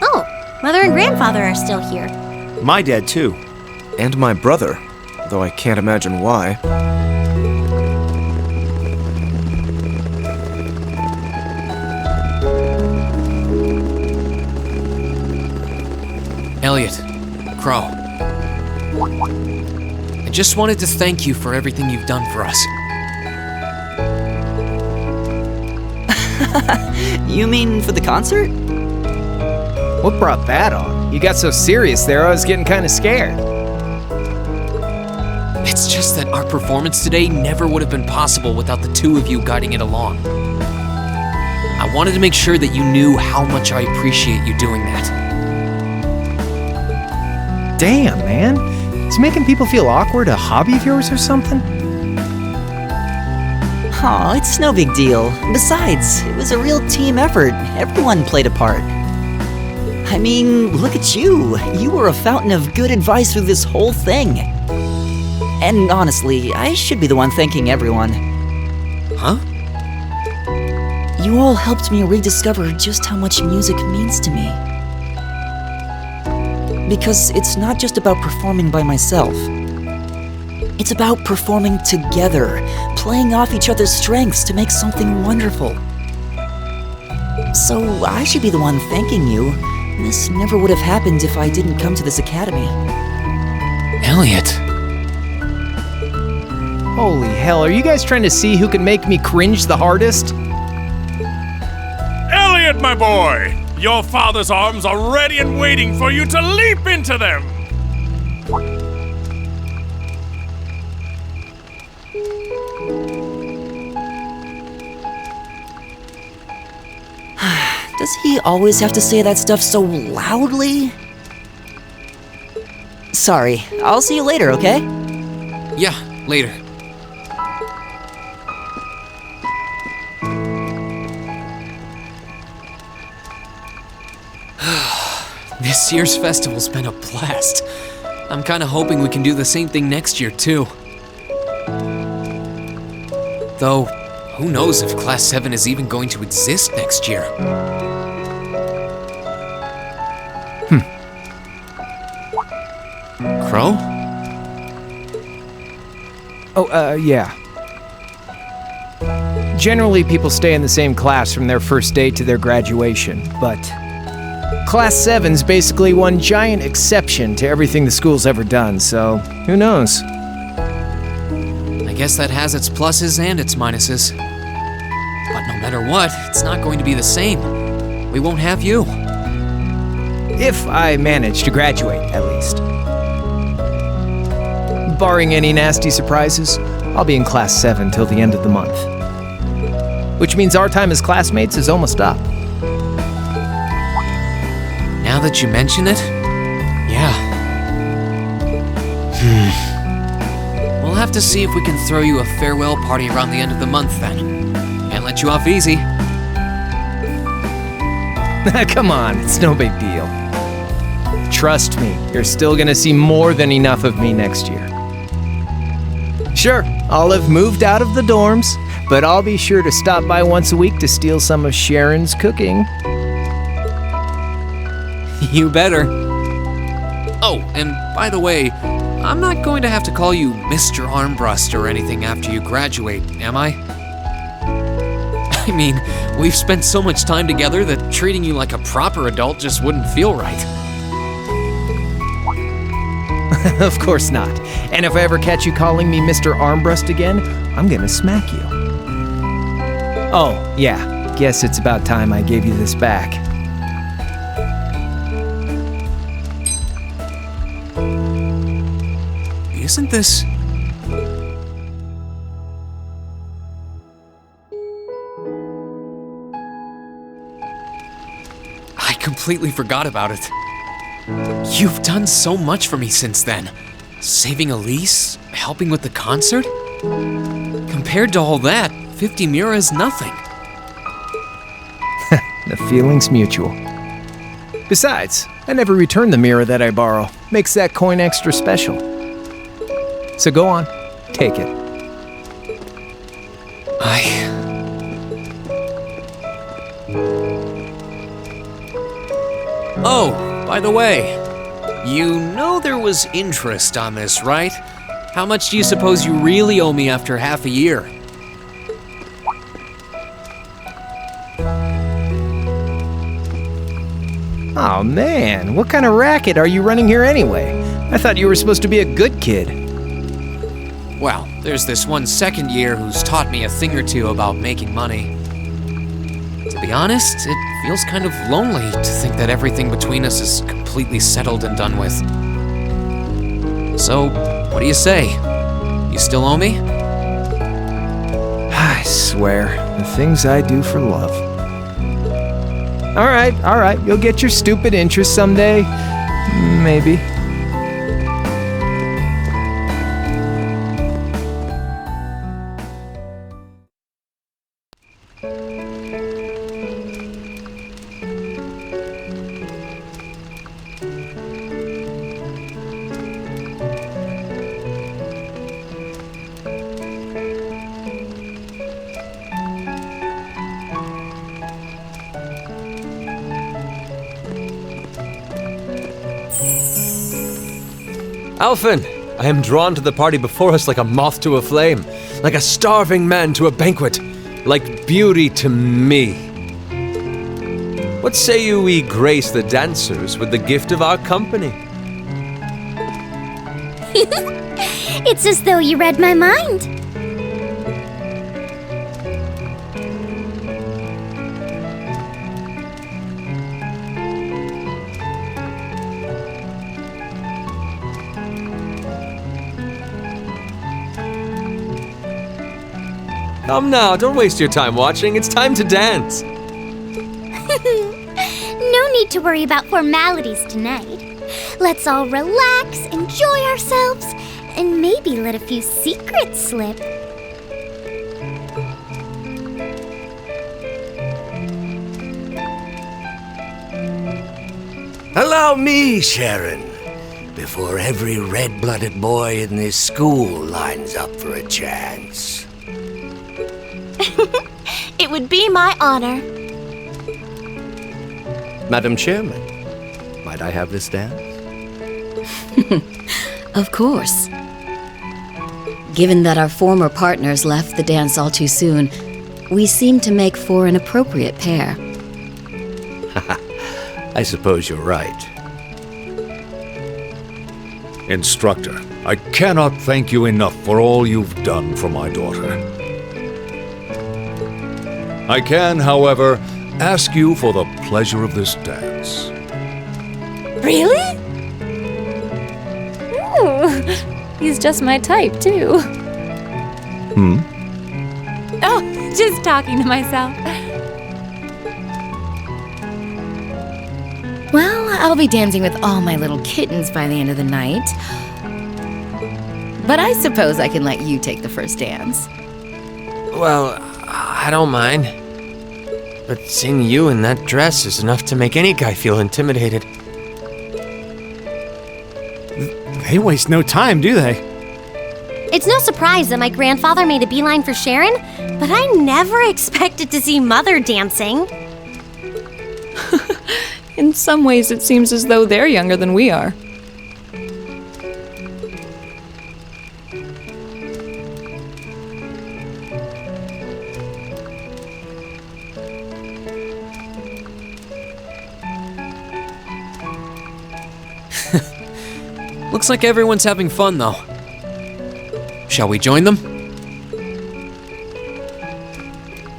Oh, Mother and Grandfather are still here. My dad, too. And my brother, though I can't imagine why. Elliot, Crow. I just wanted to thank you for everything you've done for us. You mean for the concert? What brought that on? You got so serious there, I was getting kind of scared. It's just that our performance today never would have been possible without the two of you guiding it along. I wanted to make sure that you knew how much I appreciate you doing that. Damn, man. Is making people feel awkward a hobby of yours or something? Aw, it's no big deal. Besides, it was a real team effort. Everyone played a part. I mean, look at you. You were a fountain of good advice through this whole thing. And honestly, I should be the one thanking everyone. Huh? You all helped me rediscover just how much music means to me. Because it's not just about performing by myself. It's about performing together, playing off each other's strengths to make something wonderful. So I should be the one thanking you. This never would have happened if I didn't come to this academy. Elliot. Holy hell, are you guys trying to see who can make me cringe the hardest? Elliot, my boy! Your father's arms are ready and waiting for you to leap into them! Does he always have to say that stuff so loudly? Sorry, I'll see you later, okay? Yeah, later. This year's festival's been a blast. I'm kinda hoping we can do the same thing next year, too. Though, who knows if Class 7 is even going to exist next year? Crow? Oh, yeah. Generally, people stay in the same class from their first day to their graduation, but Class 7's basically one giant exception to everything the school's ever done, so who knows? I guess that has its pluses and its minuses. But no matter what, it's not going to be the same. We won't have you. If I manage to graduate, at least. Barring any nasty surprises, I'll be in Class 7 till the end of the month. Which means our time as classmates is almost up. Now that you mention it, yeah. We'll have to see if we can throw you a farewell party around the end of the month then. Can't let you off easy. Come on, it's no big deal. Trust me, you're still gonna see more than enough of me next year. Sure, I'll have moved out of the dorms, but I'll be sure to stop by once a week to steal some of Sharon's cooking. You better. Oh, and by the way, I'm not going to have to call you Mr. Armbrust or anything after you graduate, am I? I mean, we've spent so much time together that treating you like a proper adult just wouldn't feel right. Of course not. And if I ever catch you calling me Mr. Armbrust again, I'm gonna smack you. Oh, yeah. Guess it's about time I gave you this back. Isn't this... I completely forgot about it. You've done so much for me since then. Saving Elise, helping with the concert. Compared to all that, 50 Mira is nothing. The feeling's mutual. Besides, I never return the mirror that I borrow. Makes that coin extra special. So go on, take it. Oh, by the way, you know there was interest on this, right? How much do you suppose you really owe me after half a year? Oh man, what kind of racket are you running here anyway? I thought you were supposed to be a good kid. Well, there's this one second year who's taught me a thing or two about making money. To be honest, it feels kind of lonely to think that everything between us is completely settled and done with. So, what do you say? You still owe me? I swear, the things I do for love. All right, you'll get your stupid interest someday. Maybe. Alphen, I am drawn to the party before us like a moth to a flame, like a starving man to a banquet, like beauty to me. What say you we grace the dancers with the gift of our company? It's as though you read my mind. Come now, don't waste your time watching. It's time to dance. No need to worry about formalities tonight. Let's all relax, enjoy ourselves, and maybe let a few secrets slip. Allow me, Sharon, before every red-blooded boy in this school lines up for a chance. It would be my honor. Madam Chairman, might I have this dance? Of course. Given that our former partners left the dance all too soon, we seem to make for an appropriate pair. I suppose you're right. Instructor, I cannot thank you enough for all you've done for my daughter. I can, however, ask you for the pleasure of this dance. Really? Ooh, he's just my type, too. Oh, just talking to myself. Well, I'll be dancing with all my little kittens by the end of the night. But I suppose I can let you take the first dance. Well, I don't mind. But seeing you in that dress is enough to make any guy feel intimidated. They waste no time, do they? It's no surprise that my grandfather made a beeline for Sharon, but I never expected to see Mother dancing. In some ways, it seems as though they're younger than we are. Looks like everyone's having fun, though. Shall we join them?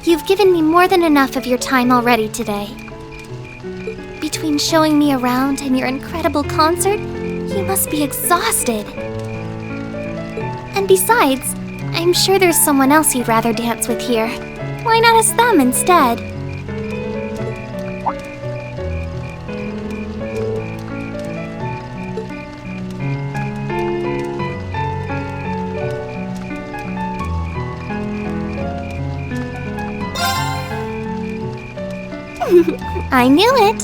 You've given me more than enough of your time already today. Between showing me around and your incredible concert, you must be exhausted. And besides, I'm sure there's someone else you'd rather dance with here. Why not ask them instead? I knew it.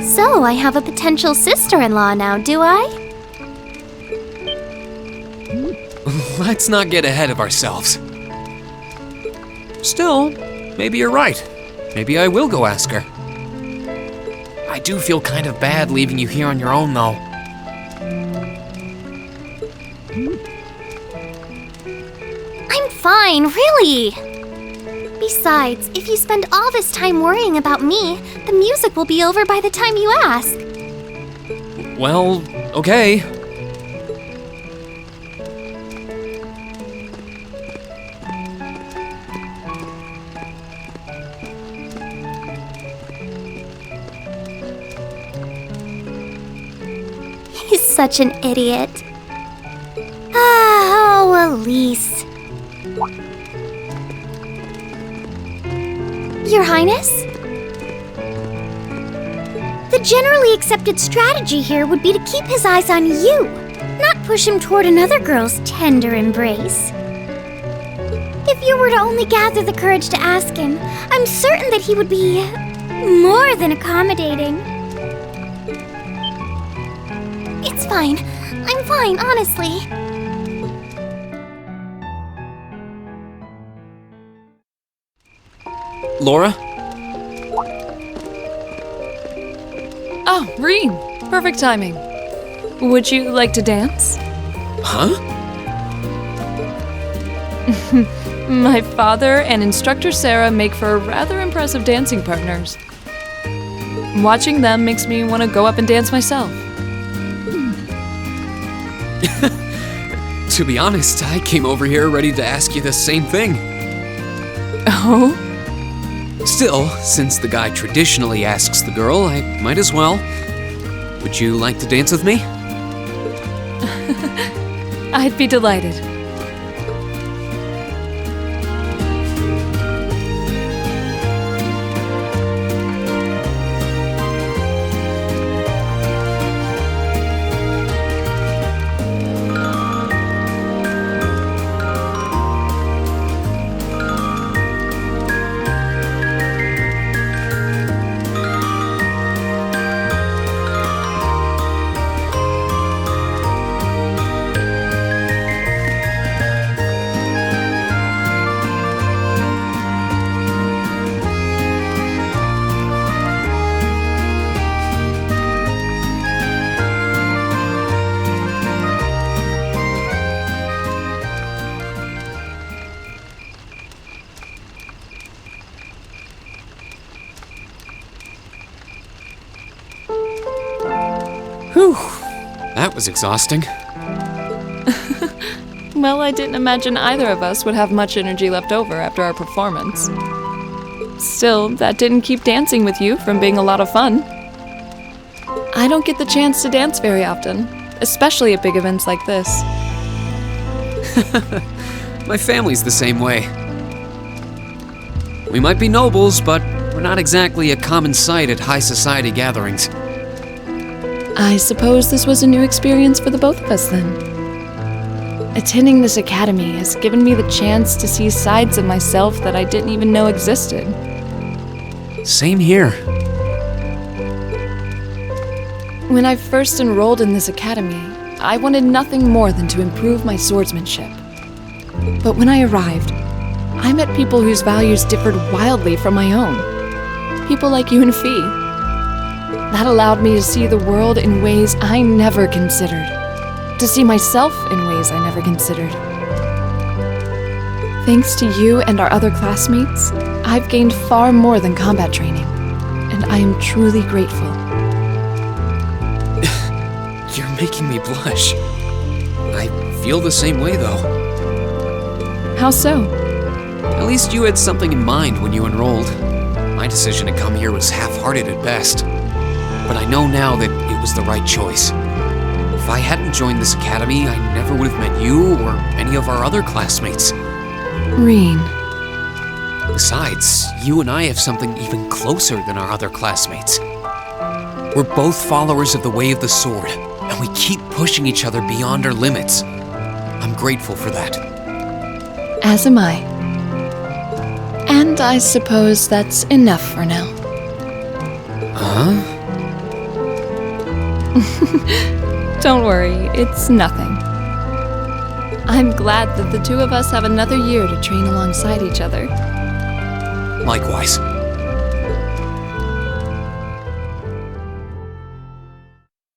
So, I have a potential sister-in-law now, do I? Let's not get ahead of ourselves. Still, maybe you're right. Maybe I will go ask her. I do feel kind of bad leaving you here on your own, though. I'm fine, really. Besides, if you spend all this time worrying about me, the music will be over by the time you ask. Well, okay. He's such an idiot. Oh, Elise. Your Highness? The generally accepted strategy here would be to keep his eyes on you, not push him toward another girl's tender embrace. If you were to only gather the courage to ask him, I'm certain that he would be more than accommodating. It's fine. I'm fine, honestly. Laura? Oh, Reen. Perfect timing. Would you like to dance? Huh? My father and instructor Sarah make for rather impressive dancing partners. Watching them makes me want to go up and dance myself. To be honest, I came over here ready to ask you the same thing. Oh? Still, since the guy traditionally asks the girl, I might as well. Would you like to dance with me? I'd be delighted. Whew, that was exhausting. Well, I didn't imagine either of us would have much energy left over after our performance. Still, that didn't keep dancing with you from being a lot of fun. I don't get the chance to dance very often, especially at big events like this. My family's the same way. We might be nobles, but we're not exactly a common sight at high society gatherings. I suppose this was a new experience for the both of us then. Attending this academy has given me the chance to see sides of myself that I didn't even know existed. Same here. When I first enrolled in this academy, I wanted nothing more than to improve my swordsmanship. But when I arrived, I met people whose values differed wildly from my own. People like you and Fee. That allowed me to see the world in ways I never considered. To see myself in ways I never considered. Thanks to you and our other classmates, I've gained far more than combat training, and I am truly grateful. You're making me blush. I feel the same way, though. How so? At least you had something in mind when you enrolled. My decision to come here was half-hearted at best. But I know now that it was the right choice. If I hadn't joined this academy, I never would have met you or any of our other classmates. Reen. Besides, you and I have something even closer than our other classmates. We're both followers of the way of the sword, and we keep pushing each other beyond our limits. I'm grateful for that. As am I. And I suppose that's enough for now. Huh? Don't worry, it's nothing. I'm glad that the two of us have another year to train alongside each other. Likewise.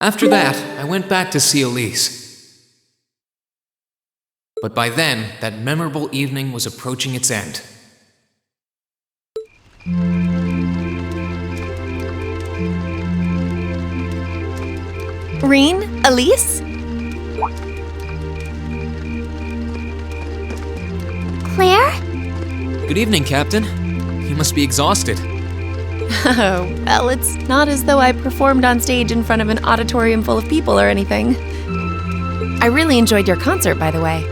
After that, I went back to see Elise. But by then, that memorable evening was approaching its end. Reen? Elise? Claire? Good evening, Captain. You must be exhausted. Oh, well, it's not as though I performed on stage in front of an auditorium full of people or anything. I really enjoyed your concert, by the way.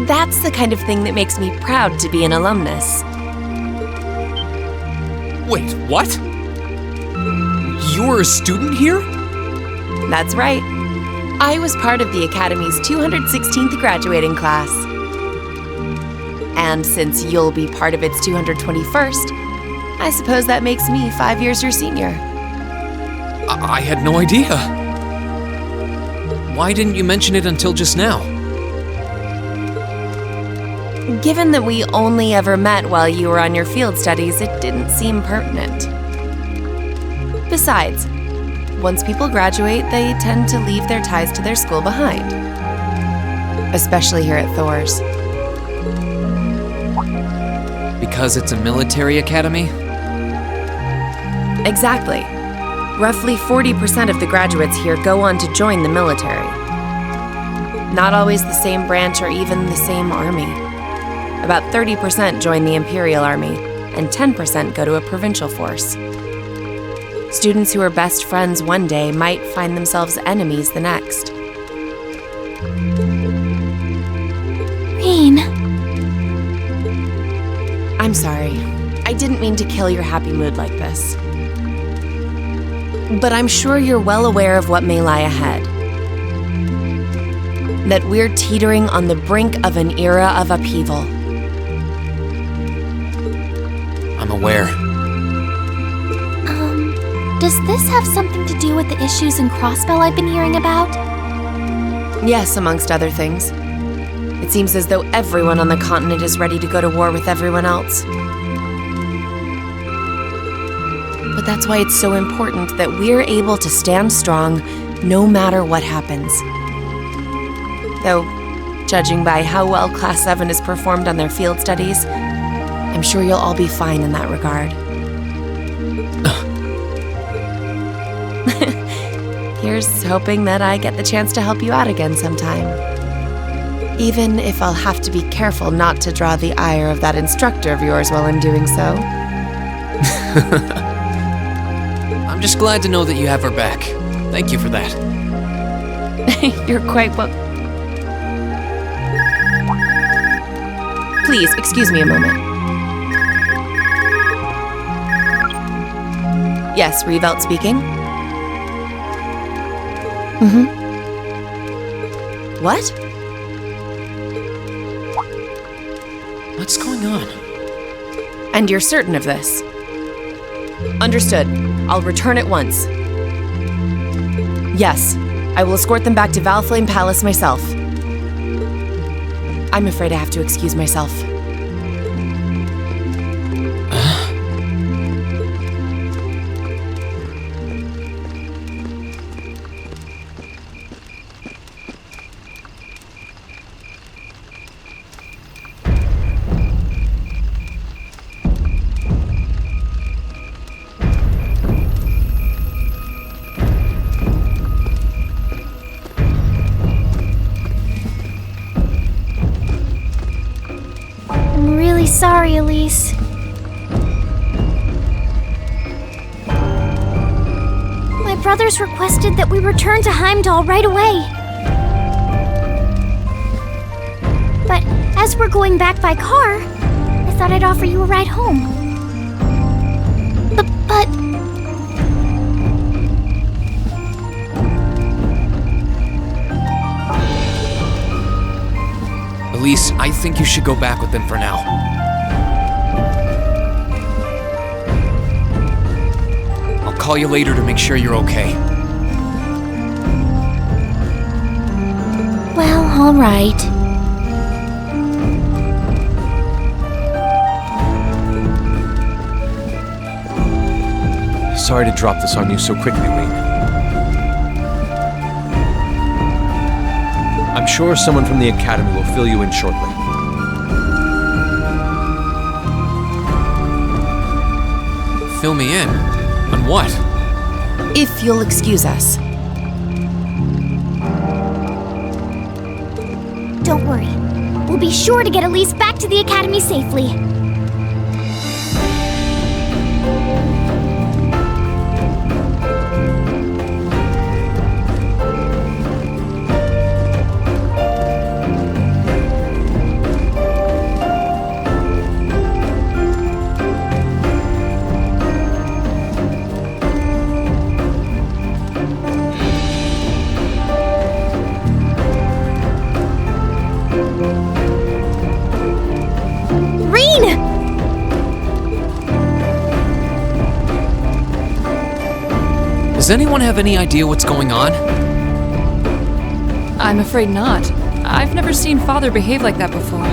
That's the kind of thing that makes me proud to be an alumnus. Wait, what? You were a student here? That's right. I was part of the Academy's 216th graduating class. And since you'll be part of its 221st, I suppose that makes me 5 years your senior. I had no idea. Why didn't you mention it until just now? Given that we only ever met while you were on your field studies, it didn't seem pertinent. Besides, once people graduate, they tend to leave their ties to their school behind. Especially here at Thor's. Because it's a military academy? Exactly. Roughly 40% of the graduates here go on to join the military. Not always the same branch or even the same army. About 30% join the Imperial Army, and 10% go to a provincial force. Students who are best friends one day might find themselves enemies the next. Reen. I'm sorry. I didn't mean to kill your happy mood like this. But I'm sure you're well aware of what may lie ahead. That we're teetering on the brink of an era of upheaval. I'm aware. Does this have something to do with the issues in Crossbell I've been hearing about? Yes, amongst other things. It seems as though everyone on the continent is ready to go to war with everyone else. But that's why it's so important that we're able to stand strong no matter what happens. Though, judging by how well Class 7 has performed on their field studies, I'm sure you'll all be fine in that regard. Here's hoping that I get the chance to help you out again sometime. Even if I'll have to be careful not to draw the ire of that instructor of yours while I'm doing so. I'm just glad to know that you have her back. Thank you for that. You're quite well. Please, excuse me a moment. Yes, Revelt speaking. What? What's going on? And you're certain of this? Understood. I'll return at once. Yes, I will escort them back to Valflame Palace myself. I'm afraid I have to excuse myself. Sorry, Elise. My brothers requested that we return to Heimdall right away. But as we're going back by car, I thought I'd offer you a ride home. But... Elise, I think you should go back with them for now. I'll call you later to make sure you're okay. Well, all right. Sorry to drop this on you so quickly, Reen. I'm sure someone from the Academy will fill you in shortly. Fill me in? On what? If you'll excuse us. Don't worry. We'll be sure to get Elise back to the Academy safely. Does anyone have any idea what's going on? I'm afraid not. I've never seen Father behave like that before.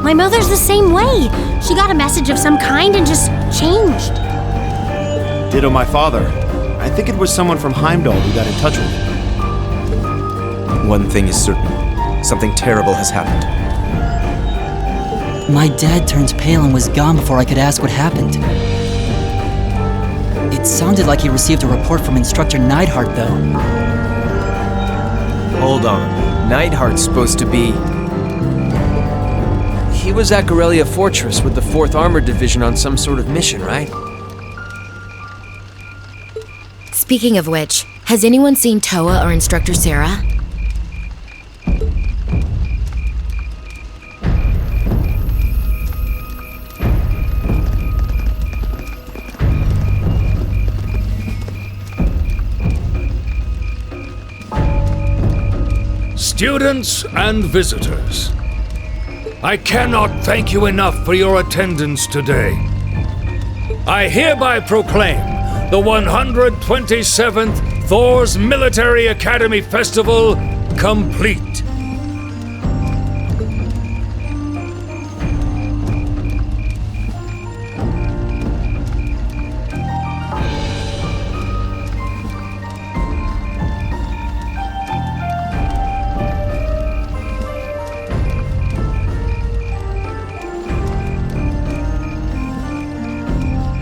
My mother's the same way. She got a message of some kind and just changed. Ditto my father. I think it was someone from Heimdall who got in touch with me. One thing is certain. Something terrible has happened. My dad turned pale and was gone before I could ask what happened. It sounded like he received a report from Instructor Neidhart, though. Hold on. Neidhart's supposed to be... He was at Gorelia Fortress with the 4th Armored Division on some sort of mission, right? Speaking of which, has anyone seen Toa or Instructor Sarah? Students and visitors, I cannot thank you enough for your attendance today. I hereby proclaim the 127th Thor's Military Academy Festival complete.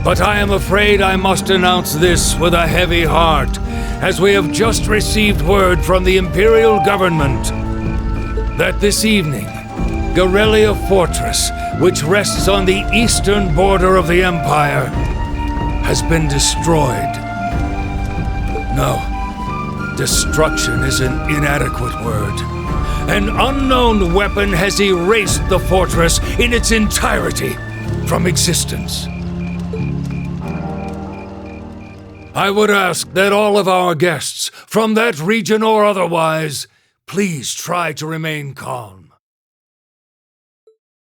But I am afraid I must announce this with a heavy heart, as we have just received word from the Imperial Government that this evening, Gorelia Fortress, which rests on the eastern border of the Empire, has been destroyed. No, destruction is an inadequate word. An unknown weapon has erased the fortress in its entirety from existence. I would ask that all of our guests, from that region or otherwise, please try to remain calm.